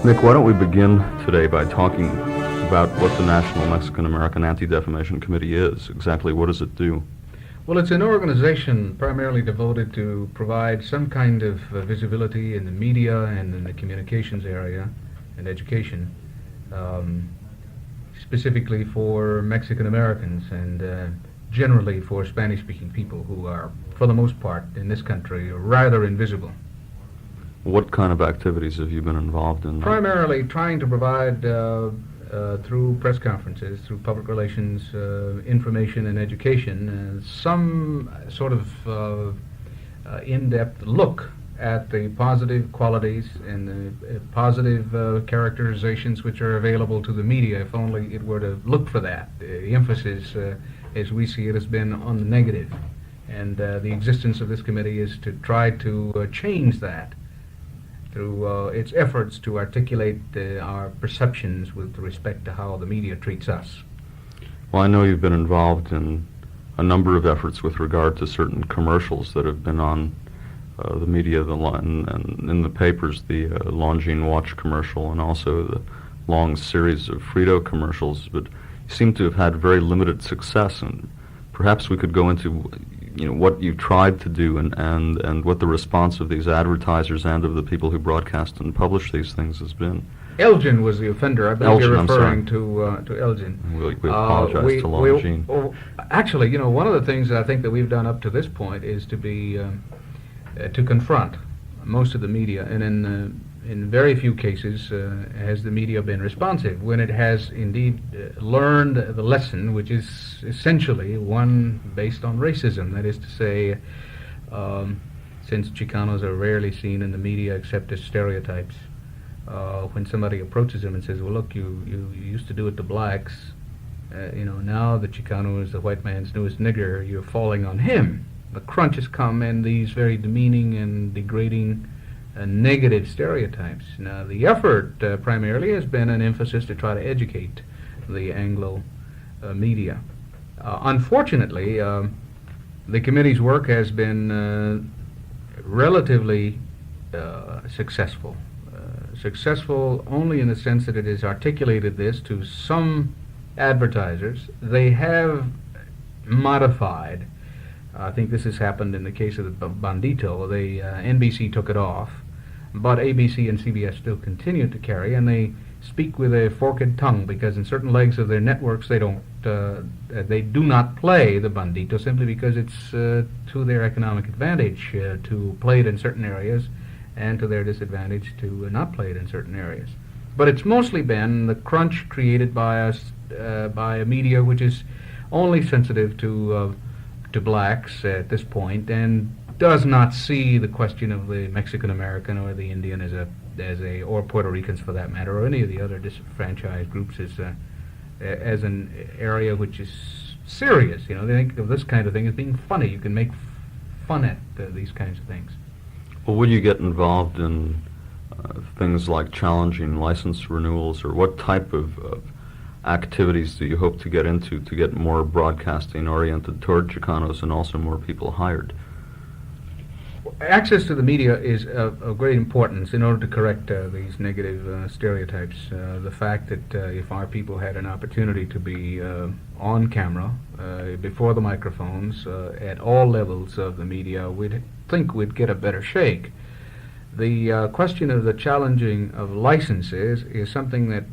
Nick, why don't we begin today by talking about what the National Mexican-American Anti-Defamation Committee is. Exactly what does it do? Well, it's an organization primarily devoted to provide some kind of visibility in the media and in the communications area and education, specifically for Mexican Americans and generally for Spanish-speaking people who are, for the most part, in this country, rather invisible. What kind of activities have you been involved in? Primarily trying to provide, through press conferences, through public relations, information and education, some sort of in-depth look at the positive qualities and the positive characterizations which are available to the media, if only it were to look for that. The emphasis, as we see it, has been on the negative. And the existence of this committee is to try to change that through its efforts to articulate our perceptions with respect to how the media treats us. Well, I know you've been involved in a number of efforts with regard to certain commercials that have been on the media, and in the papers, the Longines Watch commercial and also the long series of Frito commercials, but you seem to have had very limited success, and perhaps we could go into what you tried to do and what the response of these advertisers and of the people who broadcast and publish these things has been. Elgin was the offender. I believe you're referring to Elgin. We apologize to Longines. Actually, one of the things I think that we've done up to this point is to be to confront most of the media, and in very few cases has the media been responsive when it has indeed learned the lesson, which is essentially one based on racism. That is to say, since Chicanos are rarely seen in the media except as stereotypes, when somebody approaches them and says, well, look, you used to do it to blacks, now the Chicano is the white man's newest nigger, you're falling on him. The crunch has come, and these very demeaning and degrading negative stereotypes. Now, the effort primarily has been an emphasis to try to educate the Anglo media. Unfortunately, the committee's work has been relatively successful. Successful only in the sense that it has articulated this to some advertisers. They have modified. I think this has happened in the case of the bandito. NBC took it off, but ABC and CBS still continue to carry, and they speak with a forked tongue because in certain legs of their networks they do not play the bandito simply because it's to their economic advantage to play it in certain areas, and to their disadvantage to not play it in certain areas. But it's mostly been the crunch created by us by a media which is only sensitive to blacks at this point, and does not see the question of the Mexican American or the Indian or Puerto Ricans for that matter, or any of the other disenfranchised groups as an area which is serious. They think of this kind of thing as being funny. You can make fun at these kinds of things. Well, would you get involved in things like challenging license renewals, or what type of activities do you hope to get into to get more broadcasting oriented toward Chicanos and also more people hired? Access to the media is of great importance in order to correct these negative stereotypes. The fact that if our people had an opportunity to be on camera, before the microphones, at all levels of the media, we'd think we'd get a better shake. The question of the challenging of licenses is something that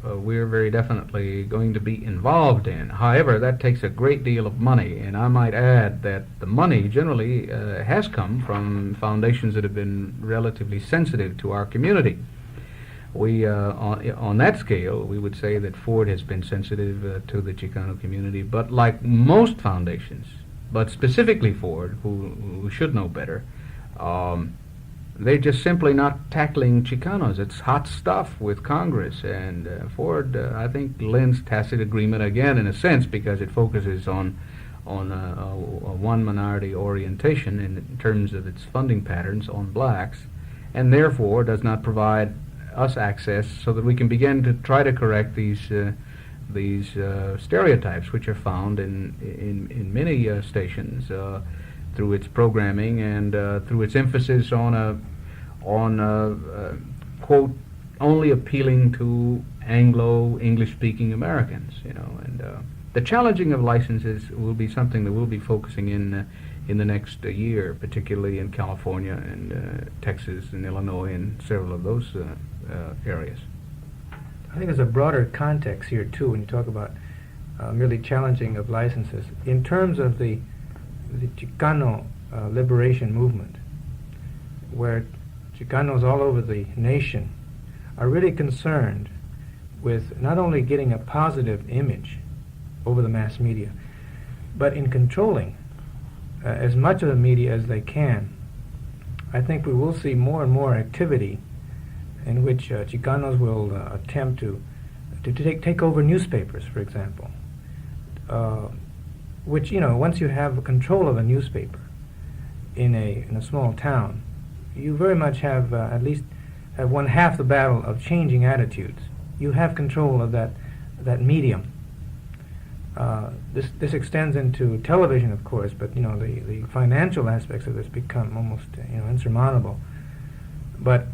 we're very definitely going to be involved in. However, that takes a great deal of money, and I might add that the money generally has come from foundations that have been relatively sensitive to our community. We, on that scale, we would say that Ford has been sensitive to the Chicano community, but like most foundations, but specifically Ford, who should know better, they're just simply not tackling Chicanos. It's hot stuff with Congress, and Ford, I think, lends tacit agreement again in a sense because it focuses on a one minority orientation in terms of its funding patterns on blacks, and therefore does not provide us access so that we can begin to try to correct these stereotypes which are found in many stations through its programming and through its emphasis on quote only appealing to Anglo English-speaking Americans, and the challenging of licenses will be something that we'll be focusing in the next year, particularly in California and Texas and Illinois and several of those areas. I think there's a broader context here too when you talk about merely challenging of licenses. In terms of the Chicano liberation movement, where Chicanos all over the nation are really concerned with not only getting a positive image over the mass media, but in controlling as much of the media as they can. I think we will see more and more activity in which Chicanos will attempt to take over newspapers, for example, which, once you have control of a newspaper in a small town, you very much have at least have won half the battle of changing attitudes. You have control of that medium. This extends into television, of course, but the financial aspects of this become almost insurmountable. But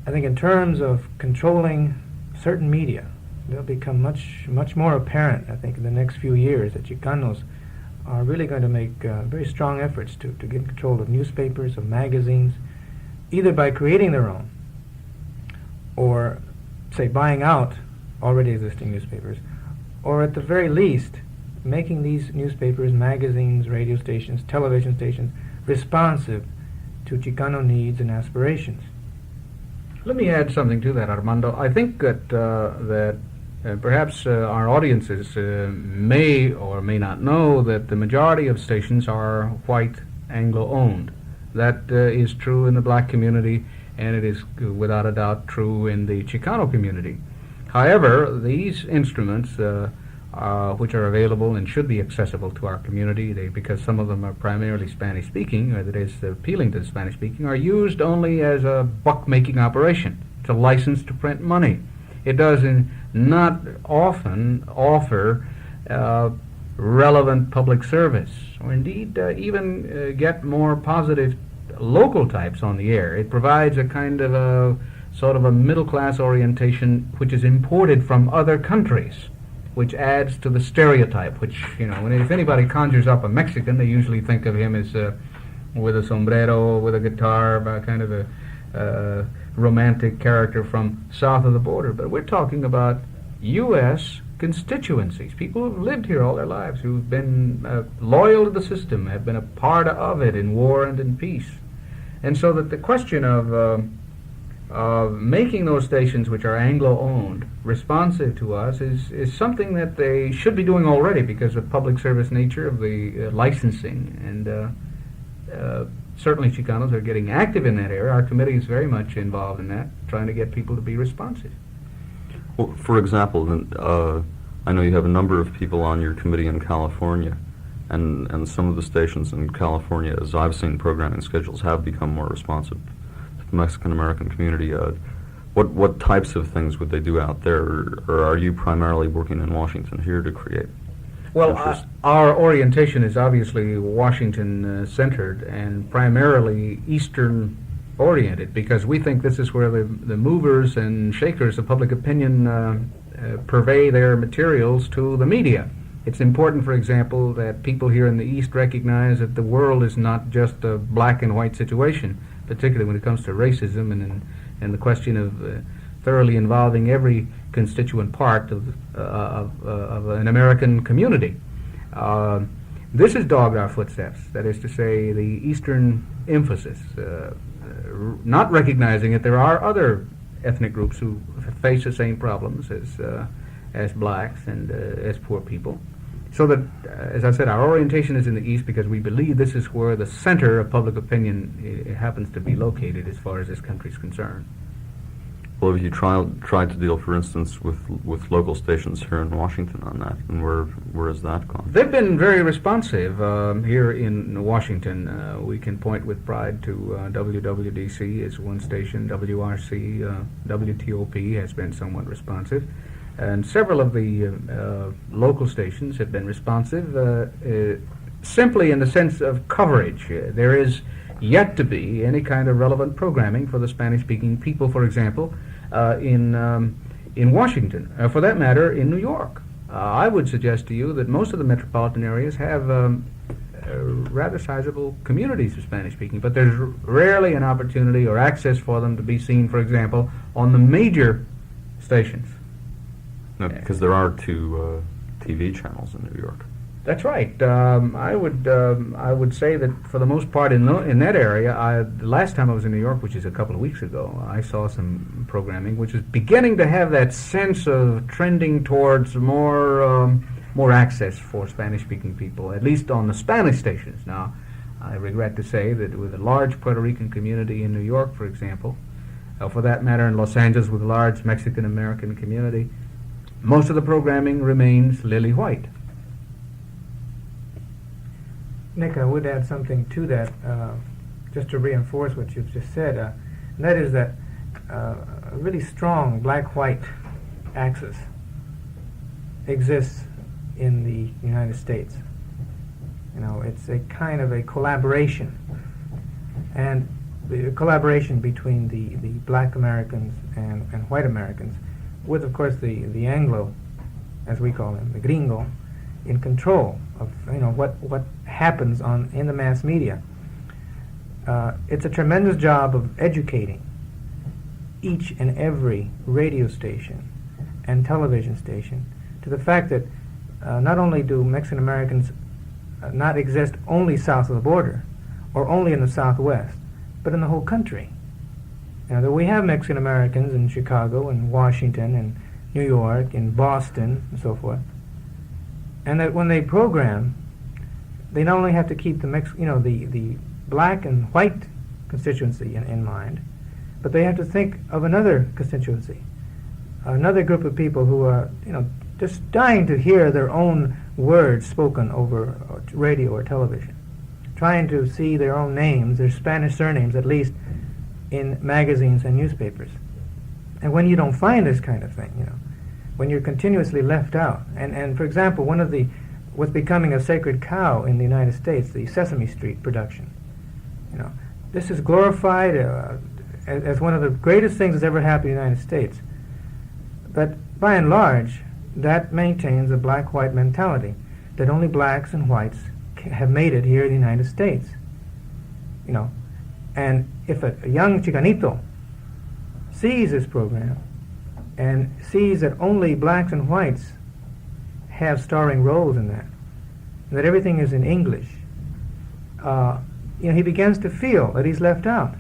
I think in terms of controlling certain media, they'll become much more apparent, I think, in the next few years, that Chicanos are really going to make very strong efforts to get control of newspapers, of magazines, either by creating their own or, say, buying out already existing newspapers, or at the very least making these newspapers, magazines, radio stations, television stations responsive to Chicano needs and aspirations. Let me add something to that, Armando. I think that perhaps our audiences may or may not know that the majority of stations are white Anglo-owned. That is true in the black community, and it is without a doubt true in the Chicano community. However, these instruments, which are available and should be accessible to our community, because some of them are primarily Spanish-speaking, or that is appealing to the Spanish-speaking, are used only as a buck-making operation. It's a license to print money. It does not often offer relevant public service, or indeed even get more positive local types on the air. It provides a kind of a sort of a middle-class orientation which is imported from other countries, which adds to the stereotype, which, if anybody conjures up a Mexican, they usually think of him as with a sombrero, with a guitar, kind of a romantic character from south of the border. But we're talking about U.S. constituencies, people who've lived here all their lives, who've been loyal to the system, have been a part of it in war and in peace. And so that the question of making those stations which are Anglo-owned responsive to us is something that they should be doing already because of public service nature of the licensing. And certainly Chicanos are getting active in that area. Our committee is very much involved in that, trying to get people to be responsive. Well, for example, I know you have a number of people on your committee in California, and some of the stations in California, as I've seen programming schedules, have become more responsive to the Mexican-American community. What types of things would they do out there, or are you primarily working in Washington here to create? Well, our orientation is obviously Washington-centered and primarily Eastern-oriented, because we think this is where the movers and shakers of public opinion purvey their materials to the media. It's important, for example, that people here in the East recognize that the world is not just a black and white situation, particularly when it comes to racism and the question of thoroughly involving every constituent part of an American community. This has dogged our footsteps, that is to say, the Eastern emphasis, not recognizing that there are other ethnic groups who face the same problems as blacks and as poor people. So that, as I said, our orientation is in the East because we believe this is where the center of public opinion happens to be located as far as this country is concerned. Well, have you tried to deal, for instance, with local stations here in Washington on that, and where has that gone? They've been very responsive here in Washington. We can point with pride to WWDC as one station. WRC, WTOP has been somewhat responsive. And several of the local stations have been responsive simply in the sense of coverage. There is yet to be any kind of relevant programming for the Spanish-speaking people, for example. in Washington, for that matter, in New York. I would suggest to you that most of the metropolitan areas have rather sizable communities of Spanish-speaking, but there's rarely an opportunity or access for them to be seen, for example, on the major stations. No, because there are two TV channels in New York. That's right. I would say that for the most part in that area, the last time I was in New York, which is a couple of weeks ago, I saw some programming which is beginning to have that sense of trending towards more access for Spanish-speaking people, at least on the Spanish stations. Now, I regret to say that with a large Puerto Rican community in New York, for example, for that matter in Los Angeles with a large Mexican-American community, most of the programming remains lily white. Nick, I would add something to that, just to reinforce what you've just said. And that is that a really strong black-white axis exists in the United States. You know, it's a kind of a collaboration, and the collaboration between the black Americans and white Americans, with, of course, the Anglo, as we call him, the gringo, in control of what happens in the mass media. It's a tremendous job of educating each and every radio station and television station to the fact that not only do Mexican Americans not exist only south of the border or only in the Southwest, but in the whole country. You know, that we have Mexican Americans in Chicago and Washington and New York and Boston and so forth. And that when they program, they not only have to keep the black and white constituency in mind, but they have to think of another constituency, another group of people who are just dying to hear their own words spoken over radio or television, trying to see their own names, their Spanish surnames at least, in magazines and newspapers. And when you don't find this kind of thing, when you're continuously left out, and for example, what's becoming a sacred cow in the United States, the Sesame Street production, this is glorified as one of the greatest things that's ever happened in the United States. But by and large, that maintains a black-white mentality, that only blacks and whites have made it here in the United States. And if a young Chicanito sees this program and sees that only blacks and whites have starring roles in that, and that everything is in English, he begins to feel that he's left out.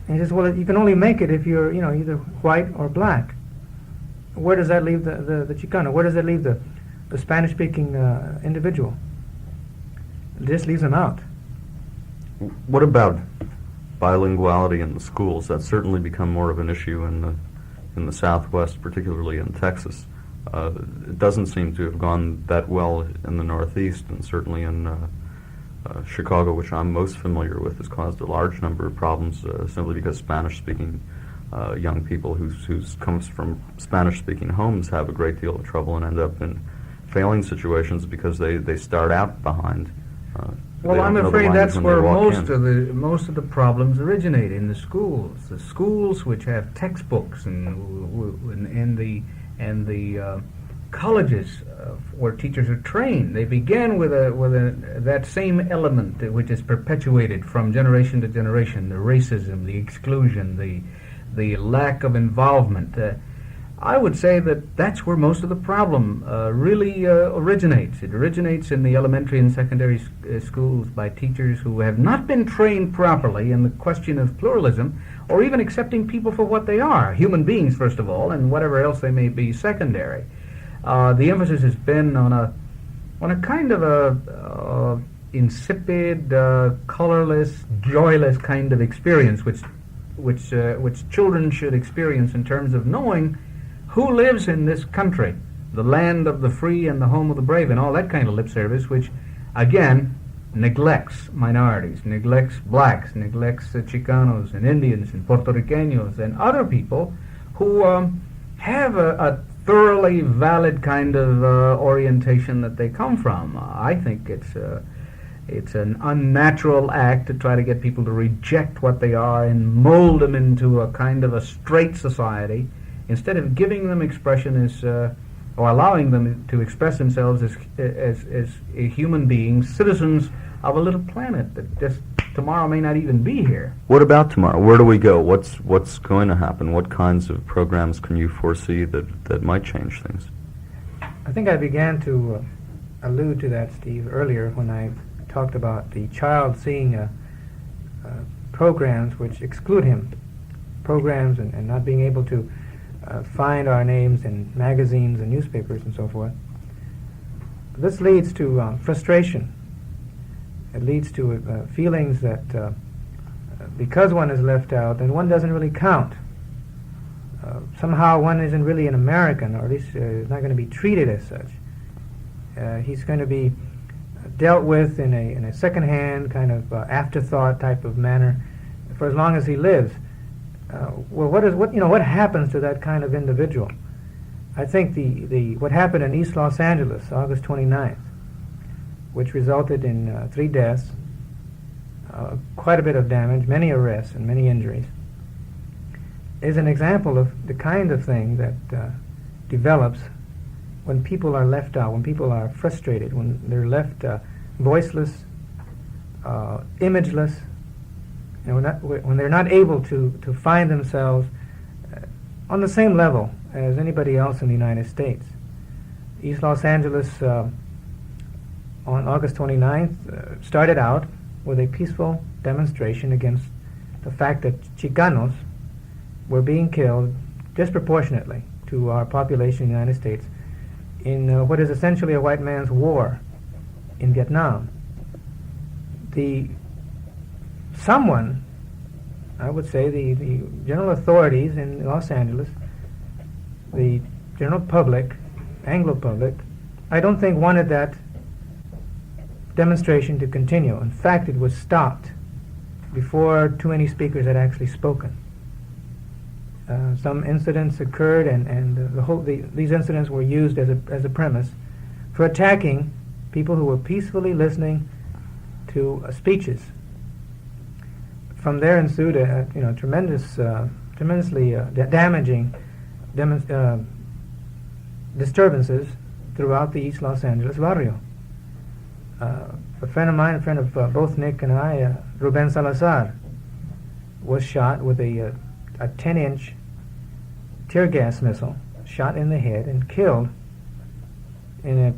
And he says, well, you can only make it if you're, either white or black. Where does that leave the Chicano? Where does that leave the Spanish-speaking individual? This leaves them out. What about bilinguality in the schools? That's certainly become more of an issue in the Southwest, particularly in Texas. It doesn't seem to have gone that well in the Northeast, and certainly in Chicago, which I'm most familiar with, has caused a large number of problems simply because Spanish-speaking young people who comes from Spanish-speaking homes have a great deal of trouble and end up in failing situations because they start out behind. Well, I'm afraid that's where most of the problems originate, in the schools. The schools which have textbooks and the colleges where teachers are trained, they begin with that same element which is perpetuated from generation to generation: the racism, the exclusion, the lack of involvement. I would say that that's where most of the problem really originates. It originates in the elementary and secondary schools by teachers who have not been trained properly in the question of pluralism, or even accepting people for what they are, human beings first of all, and whatever else they may be secondary. The emphasis has been on a kind of a insipid, colorless, joyless kind of experience, which children should experience in terms of knowing who lives in this country, the land of the free and the home of the brave, and all that kind of lip service, which, again, neglects minorities, neglects blacks, neglects Chicanos and Indians and Puerto Ricanos and other people who have a thoroughly valid kind of orientation that they come from. I think It's an unnatural act to try to get people to reject what they are and mold them into a kind of a straight society, instead of giving them expression as, or allowing them to express themselves as a human beings, citizens of a little planet that just tomorrow may not even be here. What about tomorrow? Where do we go? What's going to happen? What kinds of programs can you foresee that might change things? I think I began to allude to that, Steve, earlier when I talked about the child seeing programs which exclude him, programs and not being able to find our names in magazines and newspapers and so forth. This leads to frustration. It leads to feelings that because one is left out, then one doesn't really count. Somehow one isn't really an American, or at least is not going to be treated as such. He's going to be dealt with in a second-hand kind of afterthought type of manner for as long as he lives. Well, what happens to that kind of individual? I think what happened in East Los Angeles, August 29th, which resulted in 3 deaths, quite a bit of damage, many arrests, and many injuries, is an example of the kind of thing that develops when people are left out, when people are frustrated, when they're left voiceless, imageless, and when they're not able to find themselves on the same level as anybody else in the United States. East Los Angeles on August 29th started out with a peaceful demonstration against the fact that Chicanos were being killed disproportionately to our population in the United States in what is essentially a white man's war in Vietnam. Someone, I would say the general authorities in Los Angeles, the general public, Anglo public, I don't think wanted that demonstration to continue. In fact, it was stopped before too many speakers had actually spoken. Some incidents occurred, and these incidents were used as a premise for attacking people who were peacefully listening to speeches. From there ensued tremendously damaging disturbances throughout the East Los Angeles barrio. A friend of mine, a friend of both Nick and I, Ruben Salazar, was shot with a 10-inch tear gas missile, shot in the head and killed in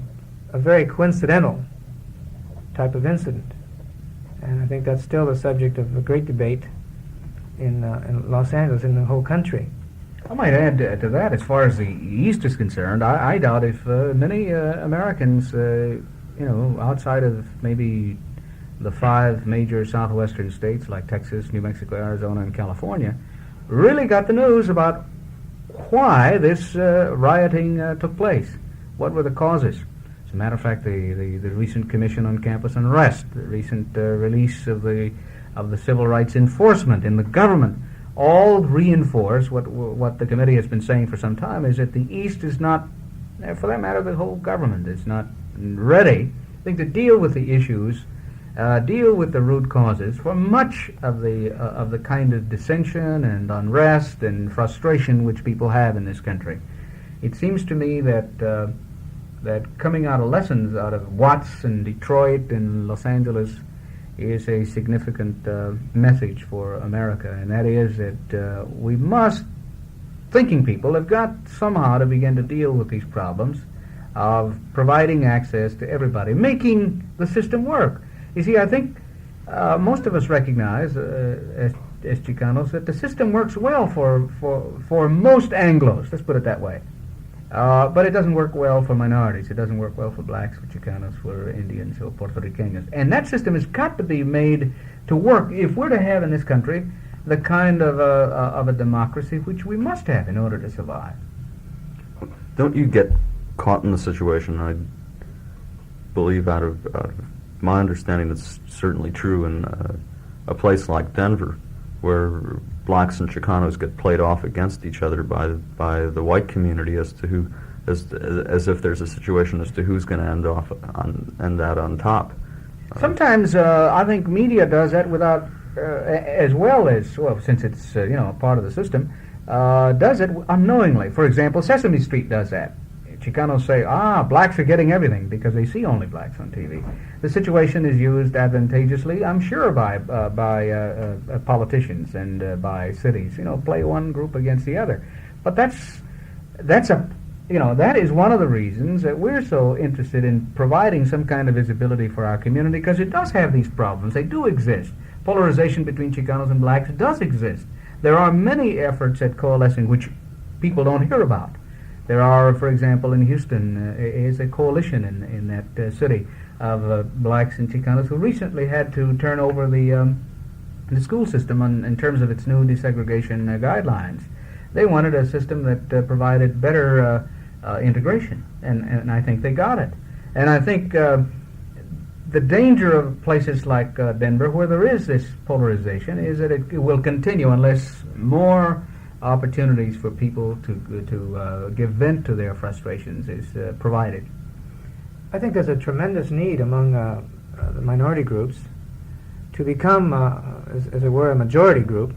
a very coincidental type of incident. And I think that's still the subject of a great debate in Los Angeles, in the whole country. I might add to that, as far as the East is concerned, I doubt if many Americans, outside of maybe the 5 major southwestern states like Texas, New Mexico, Arizona, and California, really got the news about why this rioting took place. What were the causes? As a matter of fact, the recent Commission on Campus Unrest, the recent release of the civil rights enforcement in the government, all reinforce what the committee has been saying for some time, is that the East is not, for that matter, the whole government is not ready, I think, to deal with the issues, deal with the root causes for much of the kind of dissension and unrest and frustration which people have in this country. It seems to me that coming out of lessons out of Watts and Detroit and Los Angeles is a significant message for America, and that is that we must, thinking people, have got somehow to begin to deal with these problems of providing access to everybody, making the system work. You see, I think most of us recognize, as Chicanos, that the system works well for most Anglos, let's put it that way. But it doesn't work well for minorities. It doesn't work well for blacks, for Chicanos, for Indians, or Puerto Ricanos. And that system has got to be made to work if we're to have in this country the kind of a democracy which we must have in order to survive. Don't you get caught in the situation, I believe out of my understanding it's certainly true in a place like Denver, where blacks and Chicanos get played off against each other by the white community as to who, as if there's a situation as to who's going to end out on top. Sometimes I think media does that without, as well as, well, since it's a part of the system, does it unknowingly. For example, Sesame Street does that. Chicanos say, blacks are getting everything because they see only blacks on TV. The situation is used advantageously, I'm sure, by politicians and by cities. Play one group against the other. But that is one of the reasons that we're so interested in providing some kind of visibility for our community, because it does have these problems. They do exist. Polarization between Chicanos and blacks does exist. There are many efforts at coalescing which people don't hear about. There are, for example, in Houston, is a coalition in that city of blacks and Chicanos who recently had to turn over the school system in terms of its new desegregation guidelines. They wanted a system that provided better integration, and I think they got it. And I think the danger of places like Denver, where there is this polarization, is that it will continue unless more opportunities for people to give vent to their frustrations is provided. I think there's a tremendous need among the minority groups to become, as it were, a majority group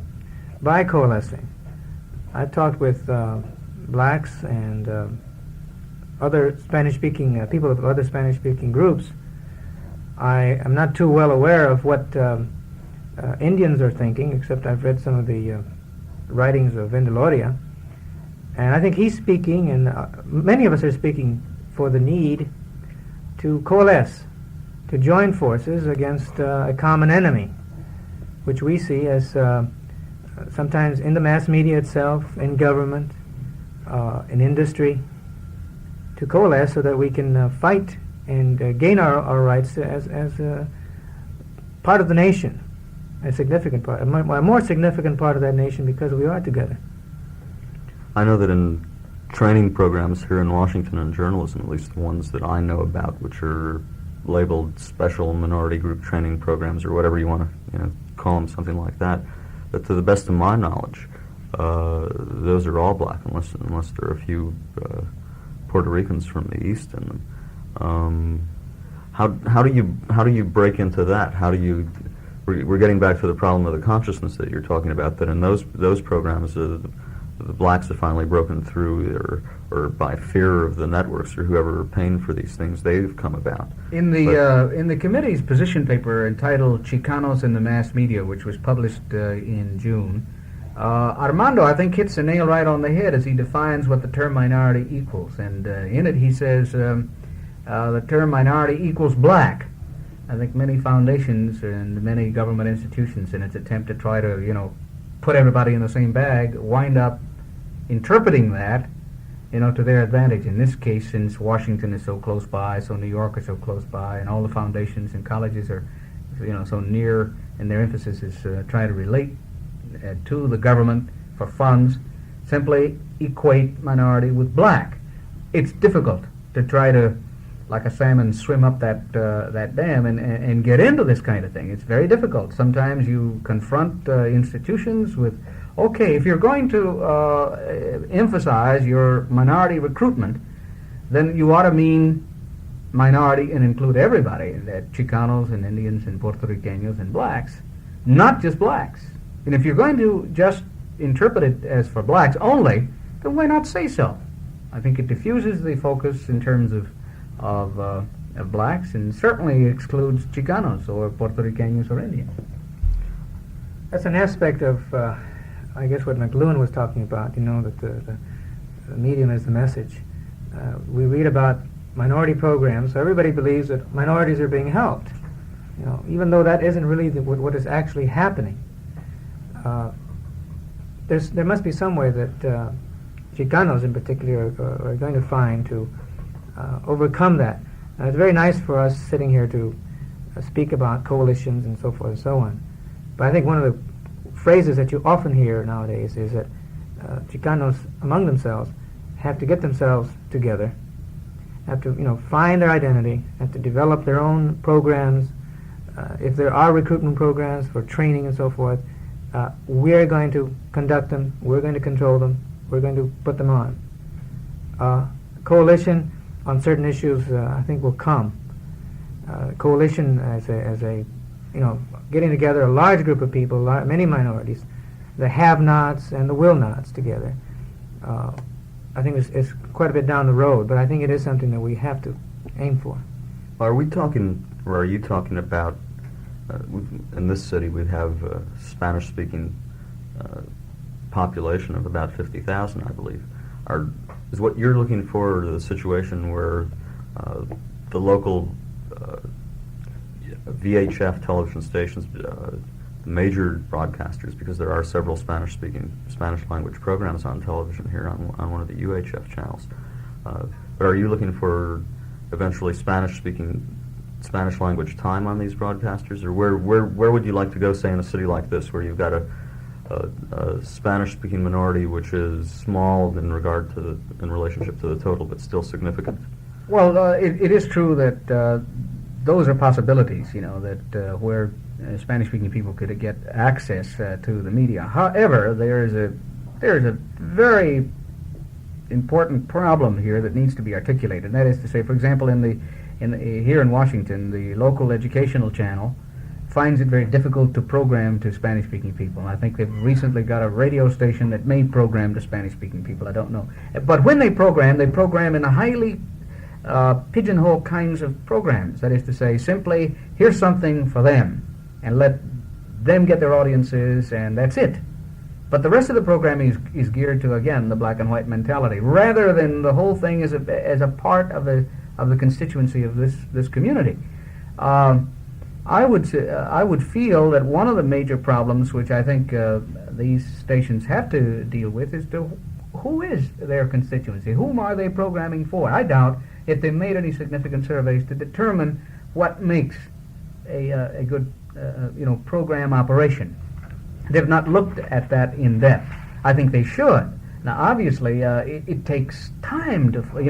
by coalescing. I've talked with blacks and other Spanish-speaking people of other Spanish-speaking groups. I am not too well aware of what Indians are thinking, except I've read some of the writings of Vendaloria, and I think he's speaking, and many of us are speaking for the need to coalesce, to join forces against a common enemy, which we see as sometimes in the mass media itself, in government, in industry, to coalesce so that we can fight and gain our rights as part of the nation. A significant part, a more significant part of that nation, because we are together. I know that in training programs here in Washington in journalism, at least the ones that I know about, which are labeled special minority group training programs or whatever you want to call them, something like that, that to the best of my knowledge, those are all black, unless there are a few Puerto Ricans from the East in them. How do you break into that? How do you? We're getting back to the problem of the consciousness that you're talking about. That in those programs, the blacks have finally broken through, or by fear of the networks or whoever are paying for these things, they've come about. In the committee's position paper entitled "Chicanos in the Mass Media," which was published in June, Armando, I think, hits the nail right on the head as he defines what the term minority equals. And in it, he says the term minority equals black. I think many foundations and many government institutions, in its attempt to try to, put everybody in the same bag, wind up interpreting that, to their advantage. In this case, since Washington is so close by, so New York is so close by, and all the foundations and colleges are, so near, and their emphasis is trying to relate to the government for funds, simply equate minority with black. It's difficult to try to, like a salmon, swim up that dam and get into this kind of thing. It's very difficult. Sometimes you confront institutions with, okay, if you're going to emphasize your minority recruitment, then you ought to mean minority and include everybody, that Chicanos and Indians and Puerto Ricanos and blacks, not just blacks. And if you're going to just interpret it as for blacks only, then why not say so? I think it diffuses the focus in terms of blacks, and certainly excludes Chicanos or Puerto Ricanos or Indians. That's an aspect of, I guess, what McLuhan was talking about, that the medium is the message. We read about minority programs, so everybody believes that minorities are being helped, even though that isn't really what is actually happening. There must be some way that Chicanos in particular are going to find to overcome that. It's very nice for us sitting here to speak about coalitions and so forth and so on. But I think one of the phrases that you often hear nowadays is that Chicanos among themselves have to get themselves together, have to find their identity, have to develop their own programs. If there are recruitment programs for training and so forth, we're going to conduct them, we're going to control them, we're going to put them on. Coalition on certain issues, I think, will come. coalition as a getting together a large group of people, many minorities, the have-nots and the will-nots together. I think it's quite a bit down the road, but I think it is something that we have to aim for. Are we talking, or are you talking about, in this city we have a Spanish-speaking population of about 50,000, I believe. Is what you're looking for the situation where the local VHF television stations, major broadcasters, because there are several Spanish language programs on television here on one of the UHF channels. But are you looking for eventually Spanish language time on these broadcasters, or where would you like to go, say, in a city like this, where you've got a Spanish-speaking minority which is small in relationship to the total, but still significant? Well, it is true that those are possibilities, that where Spanish-speaking people could get access to the media. However, there is a very important problem here that needs to be articulated. And that is to say, for example, here in Washington, the local educational channel finds it very difficult to program to Spanish-speaking people. I think they've recently got a radio station that may program to Spanish-speaking people. I don't know. But when they program in a highly pigeonhole kinds of programs. That is to say, simply, here's something for them, and let them get their audiences, and that's it. But the rest of the programming is geared to, again, the black and white mentality, rather than the whole thing as a part of the constituency of this community. I would feel that one of the major problems, which I think these stations have to deal with, is who is their constituency? Whom are they programming for? I doubt if they made any significant surveys to determine what makes a good program operation. They've not looked at that in depth. I think they should. Now, obviously, it takes time to, and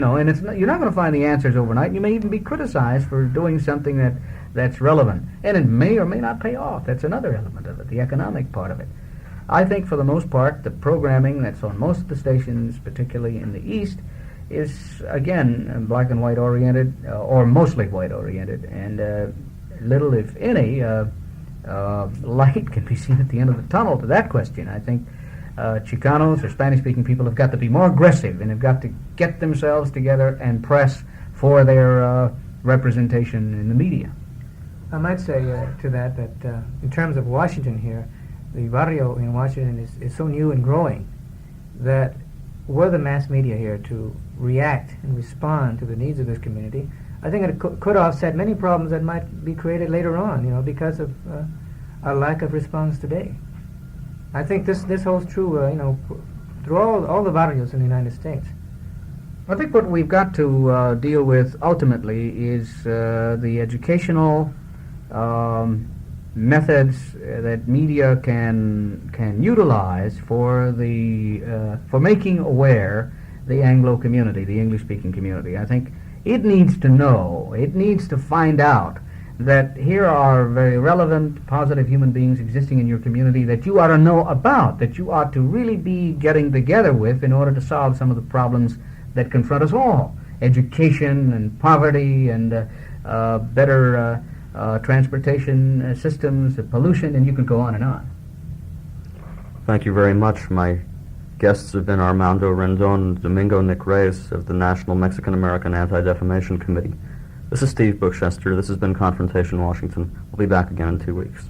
you're not going to find the answers overnight. You may even be criticized for doing something that's relevant, and it may or may not pay off. That's another element of it, the economic part of it. I think, for the most part, the programming that's on most of the stations, particularly in the East, is, again, black and white oriented, or mostly white oriented, and little, if any, light can be seen at the end of the tunnel to that question. I think Chicanos or Spanish-speaking people have got to be more aggressive and have got to get themselves together and press for their representation in the media. I might say to that in terms of Washington here, the barrio in Washington is so new and growing that were the mass media here to react and respond to the needs of this community, I think it could offset many problems that might be created later on, because of our lack of response today. I think this holds true, through all the barrios in the United States. I think what we've got to deal with ultimately is the educational methods that media can utilize for making aware the Anglo community, the English-speaking community. I think it needs to know, it needs to find out that here are very relevant, positive human beings existing in your community that you ought to know about, that you ought to really be getting together with in order to solve some of the problems that confront us all. Education and poverty and better transportation systems, pollution, and you can go on and on. Thank you very much. My guests have been Armando Rendon and Domingo Nick Reyes of the National Mexican-American Anti-Defamation Committee. This is Steve Buchester. This has been Confrontation Washington. We'll be back again in 2 weeks.